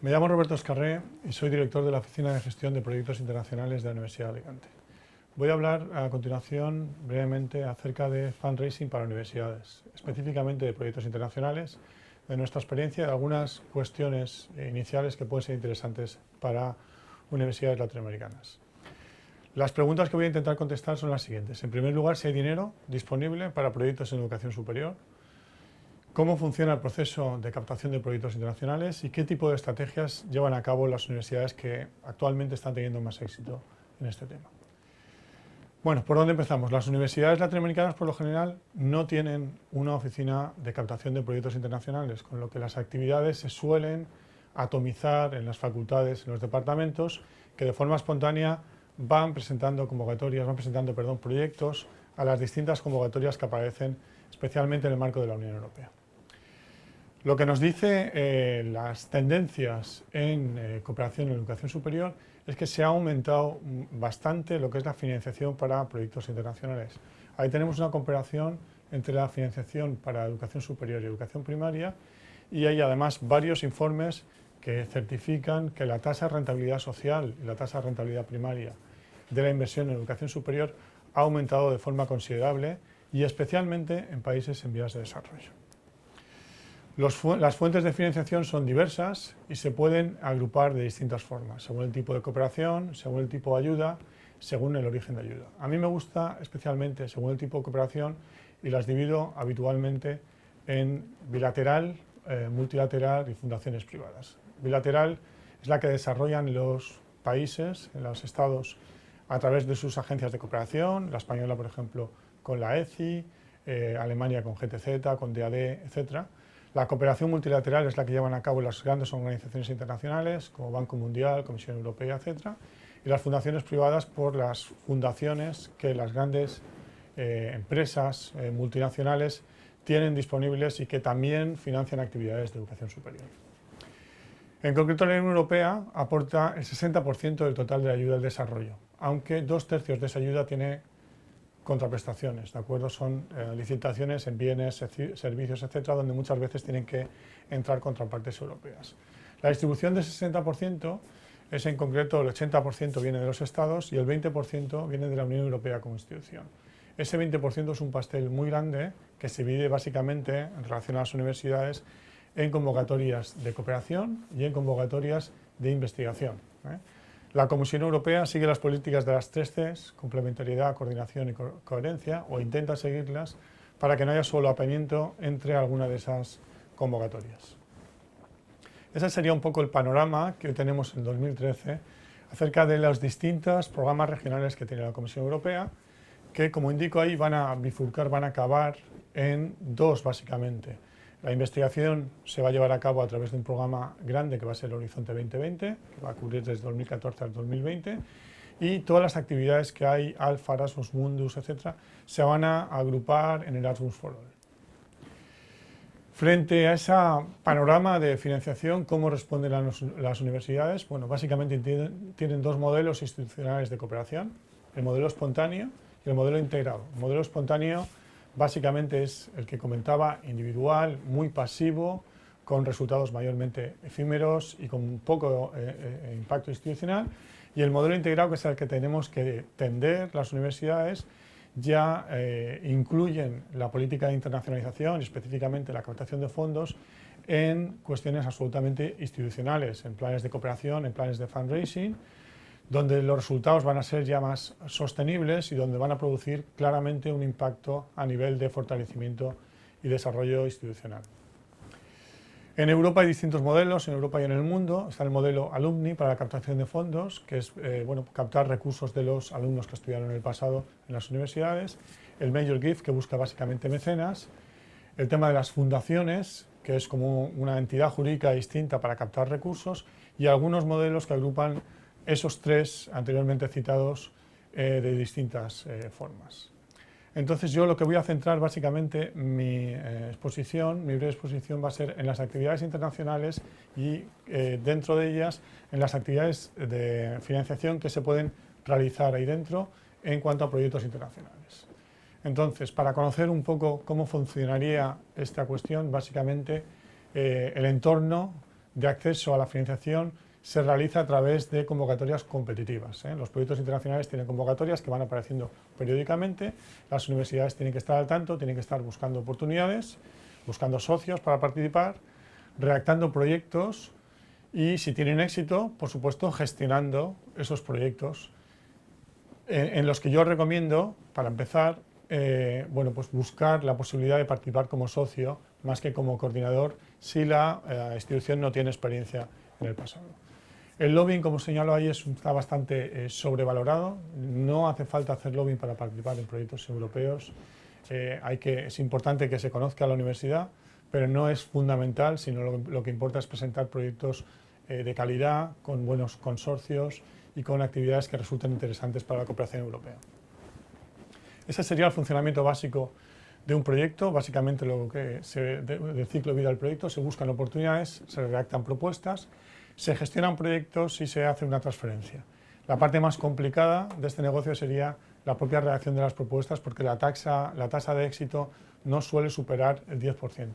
Me llamo Roberto Escarré y soy director de la Oficina de Gestión de Proyectos Internacionales de la Universidad de Alicante. Voy a hablar a continuación brevemente acerca de fundraising para universidades, específicamente de proyectos internacionales, de nuestra experiencia y de algunas cuestiones iniciales que pueden ser interesantes para universidades latinoamericanas. Las preguntas que voy a intentar contestar son las siguientes. En primer lugar, si hay dinero disponible para proyectos en educación superior, cómo funciona el proceso de captación de proyectos internacionales y qué tipo de estrategias llevan a cabo las universidades que actualmente están teniendo más éxito en este tema. Bueno, ¿por dónde empezamos? Las universidades latinoamericanas, por lo general, no tienen una oficina de captación de proyectos internacionales, con lo que las actividades se suelen atomizar en las facultades, en los departamentos, que de forma espontánea van presentando proyectos a las distintas convocatorias que aparecen, especialmente en el marco de la Unión Europea. Lo que nos dice las tendencias en cooperación en educación superior es que se ha aumentado bastante lo que es la financiación para proyectos internacionales. Ahí tenemos una comparación entre la financiación para educación superior y educación primaria, y hay además varios informes que certifican que la tasa de rentabilidad social y la tasa de rentabilidad primaria de la inversión en educación superior ha aumentado de forma considerable, y especialmente en países en vías de desarrollo. Las fuentes de financiación son diversas y se pueden agrupar de distintas formas, según el tipo de cooperación, según el tipo de ayuda, según el origen de ayuda. A mí me gusta especialmente según el tipo de cooperación y las divido habitualmente en bilateral, multilateral y fundaciones privadas. Bilateral es la que desarrollan los países, los estados, a través de sus agencias de cooperación, la española, por ejemplo, con la ECI, Alemania con GTZ, con DAD, etc. La cooperación multilateral es la que llevan a cabo las grandes organizaciones internacionales, como Banco Mundial, Comisión Europea, etc. Y las fundaciones privadas por las fundaciones que las grandes empresas multinacionales tienen disponibles y que también financian actividades de educación superior. En concreto, la Unión Europea aporta el 60% del total de la ayuda al desarrollo, aunque 2/3 de esa ayuda tiene contraprestaciones, ¿de acuerdo? Son licitaciones en bienes, servicios, etcétera, donde muchas veces tienen que entrar contrapartes europeas. La distribución de ese 60% es, en concreto, el 80% viene de los estados y el 20% viene de la Unión Europea como institución. Ese 20% es un pastel muy grande que se divide básicamente, en relación a las universidades, en convocatorias de cooperación y en convocatorias de investigación. La Comisión Europea sigue las políticas de las 3 Cs, complementariedad, coordinación y coherencia, o intenta seguirlas para que no haya solapamiento entre alguna de esas convocatorias. Ese sería un poco el panorama que hoy tenemos en 2013 acerca de los distintos programas regionales que tiene la Comisión Europea, que, como indico ahí, van a bifurcar, van a acabar en 2 básicamente. La investigación se va a llevar a cabo a través de un programa grande que va a ser el Horizonte 2020, que va a cubrir desde 2014 al 2020, y todas las actividades que hay, Alpha, Erasmus Mundus, etc., se van a agrupar en Erasmus for All. Frente a ese panorama de financiación, ¿cómo responden las universidades? Bueno, básicamente tienen 2 modelos institucionales de cooperación, el modelo espontáneo y el modelo integrado. El modelo espontáneo básicamente es el que comentaba, individual, muy pasivo, con resultados mayormente efímeros y con poco impacto institucional. Y el modelo integrado, que es el que tenemos que tender las universidades, ya incluyen la política de internacionalización y específicamente la captación de fondos en cuestiones absolutamente institucionales, en planes de cooperación, en planes de fundraising, donde los resultados van a ser ya más sostenibles y donde van a producir claramente un impacto a nivel de fortalecimiento y desarrollo institucional. En Europa hay distintos modelos, en Europa y en el mundo. Está el modelo Alumni para la captación de fondos, que es captar recursos de los alumnos que estudiaron en el pasado en las universidades. El Major Gift, que busca básicamente mecenas. El tema de las fundaciones, que es como una entidad jurídica distinta para captar recursos. Y algunos modelos que agrupan esos 3 anteriormente citados de distintas formas. Entonces, yo lo que voy a centrar básicamente mi breve exposición va a ser en las actividades internacionales y dentro de ellas en las actividades de financiación que se pueden realizar ahí dentro en cuanto a proyectos internacionales. Entonces, para conocer un poco cómo funcionaría esta cuestión, básicamente el entorno de acceso a la financiación se realiza a través de convocatorias competitivas. Los proyectos internacionales tienen convocatorias que van apareciendo periódicamente, las universidades tienen que estar al tanto, tienen que estar buscando oportunidades, buscando socios para participar, redactando proyectos y, si tienen éxito, por supuesto, gestionando esos proyectos, en los que yo recomiendo, para empezar, pues buscar la posibilidad de participar como socio más que como coordinador si la institución no tiene experiencia en el pasado. El lobbying, como señalo ahí, está bastante sobrevalorado. No hace falta hacer lobbying para participar en proyectos europeos. Es importante que se conozca a la universidad, pero no es fundamental, sino lo que importa es presentar proyectos de calidad, con buenos consorcios y con actividades que resulten interesantes para la cooperación europea. Ese sería el funcionamiento básico de un proyecto. Básicamente del ciclo de vida del proyecto: se buscan oportunidades, se redactan propuestas, se gestionan proyectos y se hace una transferencia. La parte más complicada de este negocio sería la propia redacción de las propuestas, porque la tasa de éxito no suele superar el 10%.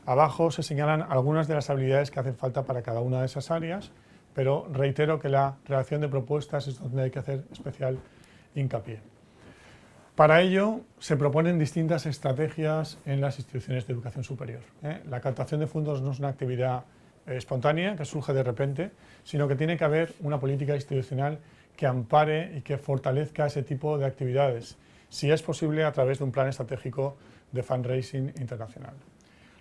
Abajo se señalan algunas de las habilidades que hacen falta para cada una de esas áreas, pero reitero que la redacción de propuestas es donde hay que hacer especial hincapié. Para ello se proponen distintas estrategias en las instituciones de educación superior. La captación de fondos no es una actividad espontánea que surge de repente, sino que tiene que haber una política institucional que ampare y que fortalezca ese tipo de actividades, si es posible a través de un plan estratégico de fundraising internacional.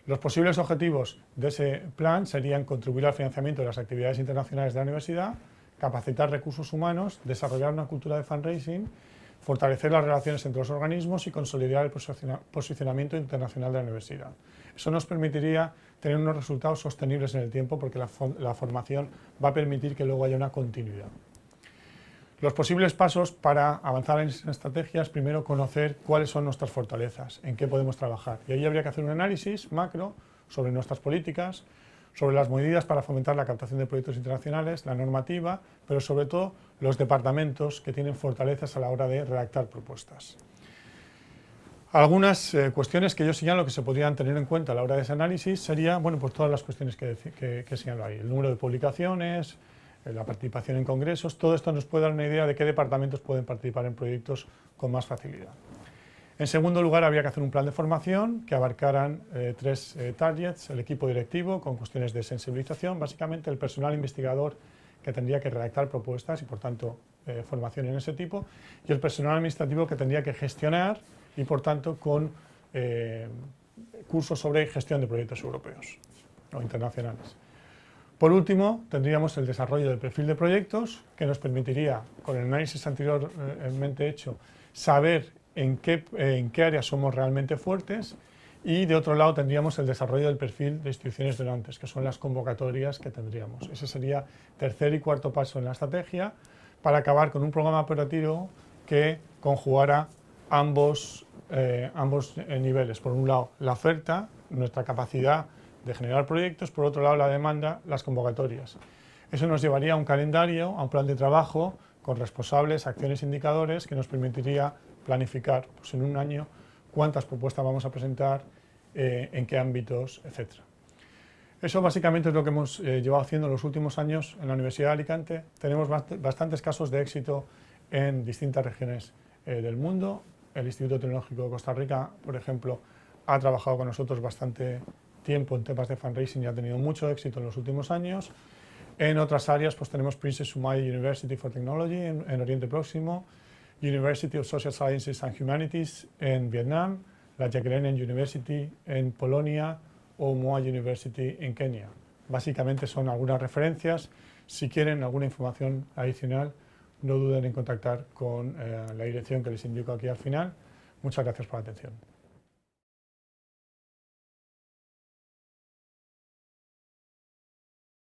Los posibles objetivos de ese plan serían contribuir al financiamiento de las actividades internacionales de la universidad, capacitar recursos humanos, desarrollar una cultura de fundraising, fortalecer las relaciones entre los organismos y consolidar el posicionamiento internacional de la universidad. Eso nos permitiría tener unos resultados sostenibles en el tiempo, porque la formación va a permitir que luego haya una continuidad. Los posibles pasos para avanzar en esas estrategias: primero, conocer cuáles son nuestras fortalezas, en qué podemos trabajar. Y ahí habría que hacer un análisis macro sobre nuestras políticas, sobre las medidas para fomentar la captación de proyectos internacionales, la normativa, pero sobre todo los departamentos que tienen fortalezas a la hora de redactar propuestas. Algunas cuestiones que yo señalo que se podrían tener en cuenta a la hora de ese análisis serían, pues todas las cuestiones que señalo ahí: el número de publicaciones, la participación en congresos. Todo esto nos puede dar una idea de qué departamentos pueden participar en proyectos con más facilidad. En segundo lugar, habría que hacer un plan de formación que abarcaran tres targets: el equipo directivo, con cuestiones de sensibilización, básicamente el personal investigador, que tendría que redactar propuestas y, por tanto, formación en ese tipo, y el personal administrativo, que tendría que gestionar y, por tanto, con cursos sobre gestión de proyectos europeos o internacionales. Por último, tendríamos el desarrollo del perfil de proyectos, que nos permitiría, con el análisis anteriormente hecho, saber en qué áreas somos realmente fuertes. Y, de otro lado, tendríamos el desarrollo del perfil de instituciones donantes, que son las convocatorias que tendríamos. Ese sería tercer y cuarto paso en la estrategia, para acabar con un programa operativo que conjugara ambos niveles. Por un lado, la oferta, nuestra capacidad de generar proyectos; por otro lado, la demanda, las convocatorias. Eso nos llevaría a un calendario, a un plan de trabajo con responsables, acciones, indicadores, que nos permitiría planificar, pues, en un año, cuántas propuestas vamos a presentar, en qué ámbitos, etc. Eso básicamente es lo que hemos llevado haciendo en los últimos años en la Universidad de Alicante. Tenemos bastantes casos de éxito en distintas regiones del mundo. El Instituto Tecnológico de Costa Rica, por ejemplo, ha trabajado con nosotros bastante tiempo en temas de fundraising y ha tenido mucho éxito en los últimos años. En otras áreas, pues tenemos Princess Umaya University for Technology en Oriente Próximo, University of Social Sciences and Humanities en Vietnam, la Jagiellonian University en Polonia o Moi University en Kenia. Básicamente son algunas referencias. Si quieren alguna información adicional, no duden en contactar con la dirección que les indico aquí al final. Muchas gracias por la atención.